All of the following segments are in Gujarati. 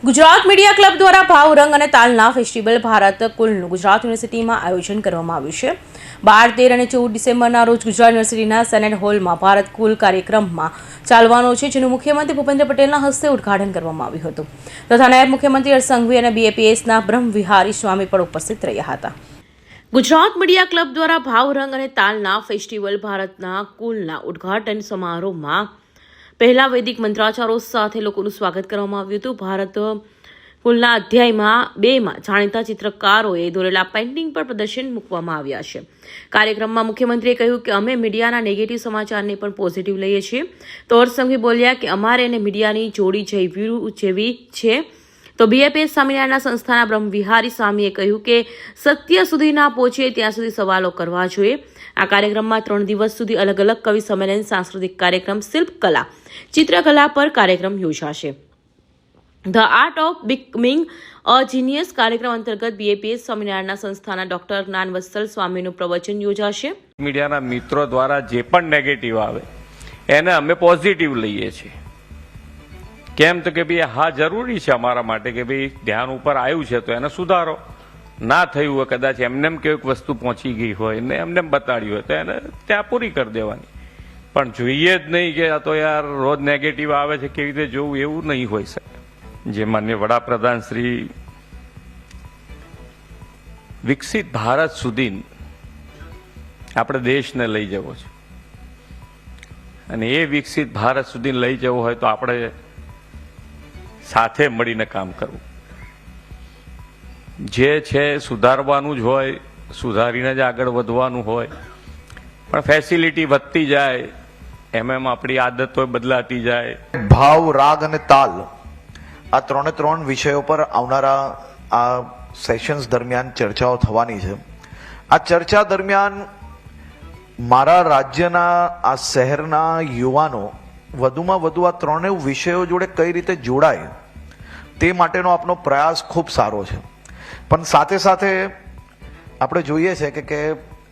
ગુજરાત મીડિયા ક્લબ દ્વારા ભાવ રંગ અને તાલના ફેસ્ટિવલ ભારત કુલનું ગુજરાત યુનિવર્સિટીમાં આયોજન કરવામાં આવ્યું છે। 12, 13 અને 14 ડિસેમ્બરના રોજ ગુજરાત યુનિવર્સિટીના સેનેટ હોલમાં ભારત કુલ કાર્યક્રમમાં ચાલવાનો છે, જેનું મુખ્યમંત્રી ભૂપેન્દ્ર પટેલના હસ્તે ઉદ્ઘાટન કરવામાં આવ્યું હતું તથા નાયબ મુખ્યમંત્રી હર્ષ સંઘવી અને BAPSના બ્રહ્મવિહારી સ્વામી પણ ઉપસ્થિત રહ્યા હતા। ગુજરાત મીડિયા ક્લબ દ્વારા ભાવ રંગ અને તાલના ફેસ્ટિવલ ભારતના કુલના ઉદ્ઘાટન સમારોહમાં પહેલા વૈદિક મંત્રાચારો સાથે લોકોનું સ્વાગત કરવામાં આવ્યું હતું। ભારત કુલના અધ્યાયમાં 2માં જાણીતા ચિત્રકારોએ દોરેલા પેઇન્ટિંગ પર પ્રદર્શન મૂકવામાં આવ્યા છે। કાર્યક્રમમાં મુખ્યમંત્રીએ કહ્યું કે અમે મીડિયાના નેગેટિવ સમાચારને પણ પોઝિટિવ લઈએ છીએ તો હર્ષ સંઘવી બોલ્યા કે અમારે અને મીડિયાની જોડી જેવી છે તો BAPS સ્વામિનારાયણના સંસ્થાના બ્રહ્મવિહારી સ્વામીએ કહ્યું કે સત્ય સુધી ના પહોંચે ત્યાં સુધી સવાલો કરવા જોઈએ। આ કાર્યક્રમમાં 3 દિવસ સુધી અલગ અલગ કવિ સંમેલન, સાંસ્કૃતિક કાર્યક્રમ, શિલ્પકલા, ચિત્રકલા પર કાર્યક્રમ યોજાશે। The art of becoming a genius કાર્યક્રમ અંતર્ગત BAPS સ્વામિનારાયણના સંસ્થાના ડોક્ટર જ્ઞાનવત્સલ સ્વામીનું પ્રવચન યોજાશે। મીડિયાના મિત્રો દ્વારા જે પણ નેગેટિવ આવે એને અમે પોઝિટિવ લઈએ છીએ। કેમ તો કે ભાઈ હા જરૂરી છે અમારા માટે કે ભાઈ ધ્યાન ઉપર આવ્યું છે તો એને સુધારો, ના થયું હોય કદાચ એમને કેવીક વસ્તુ પહોંચી ગઈ હોય ને એમને બતાડ્યું હોય તો એને ત્યાં પૂરી કરી દેવાની, પણ જોઈએ જ નહીં કે આ તો યાર રોજ નેગેટિવ આવે છે કેવી રીતે જોવું, એવું નહીં હોઈ શકે। જે માનનીય વડાપ્રધાન શ્રી વિકસિત ભારત સુધી આપણે દેશને લઈ જવો છે અને એ વિકસિત ભારત સુધી લઈ જવો હોય તો આપણે સાથે મળીને કામ કરવું, જે છે સુધારવાનું જ હોય, સુધારીને જ આગળ વધવાનું હોય, પણ ફેસિલિટી વધતી જાય એમ આપણી આદતો બદલાતી જાય। ભાવ, રાગ અને તાલ આ 3 વિષયો પર આવનારા આ સેશન્સ દરમિયાન ચર્ચાઓ થવાની છે। આ ચર્ચા દરમિયાન મારા રાજ્યના આ શહેરના યુવાનો વધુમાં વધુ આ 3 વિષયો જોડે કઈ રીતે જોડાય તે માટેનો આપનો પ્રયાસ ખૂબ સારો છે। પણ સાથે સાથે આપણે જોઈએ છે કે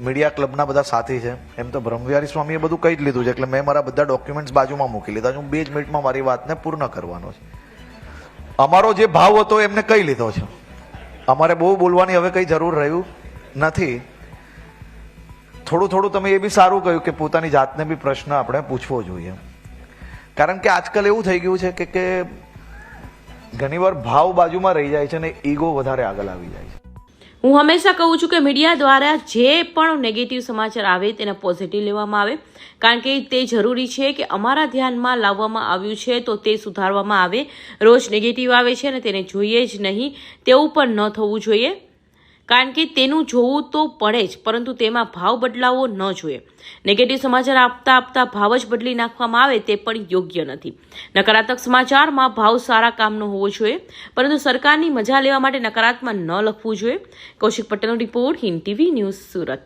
મીડિયા ક્લબના બધા સાથી છે, એમ તો બ્રહ્મવિહારી સ્વામીએ બધું કહી જ લીધું છે એટલે મેં મારા બધા ડોક્યુમેન્ટ્સ બાજુમાં મૂકી લીધા છે। હું 2 જ મિનિટમાં મારી વાતને પૂર્ણ કરવાનો છે। અમારો જે ભાવ હતો એમને કહી લીધો છે, અમારે બહુ બોલવાની હવે કંઈ જરૂર રહ્યું નથી। થોડું તમે એ બી સારું કહ્યું કે પોતાની જાતને બી પ્રશ્ન આપણે પૂછવો જોઈએ, કારણ કે આજકાલ એવું થઈ ગયું છે કે ઘણીવાર ભાવ બાજુમાં રહી જાય છે ને ઈગો વધારે આગળ આવી જાય છે। હું હંમેશા કહું છું કે મીડિયા દ્વારા જે પણ નેગેટિવ સમાચાર આવે તેને પોઝિટિવ લેવામાં આવે, કારણ કે તે જરૂરી છે કે અમારા ધ્યાનમાં લાવવામાં આવ્યું છે તો તે સુધારવામાં આવે। રોજ નેગેટિવ આવે છે અને તેને જોઈએ જ નહીં તેવું પણ ન થવું જોઈએ, કારણ કે તેનું જોવું તો પડે જ, પરંતુ તેમાં ભાવ બદલાવો ન જોઈએ। નેગેટિવ સમાચાર આપતા ભાવ જ બદલી નાખવામાં આવે તે પણ યોગ્ય નથી। નકારાત્મક સમાચારમાં ભાવ સારા કામનો હોવો જોઈએ, પરંતુ સરકારની મજા લેવા માટે નકારાત્મક ન લખવું જોઈએ। કૌશિક પટેલનો report, Hind TV news, Surat.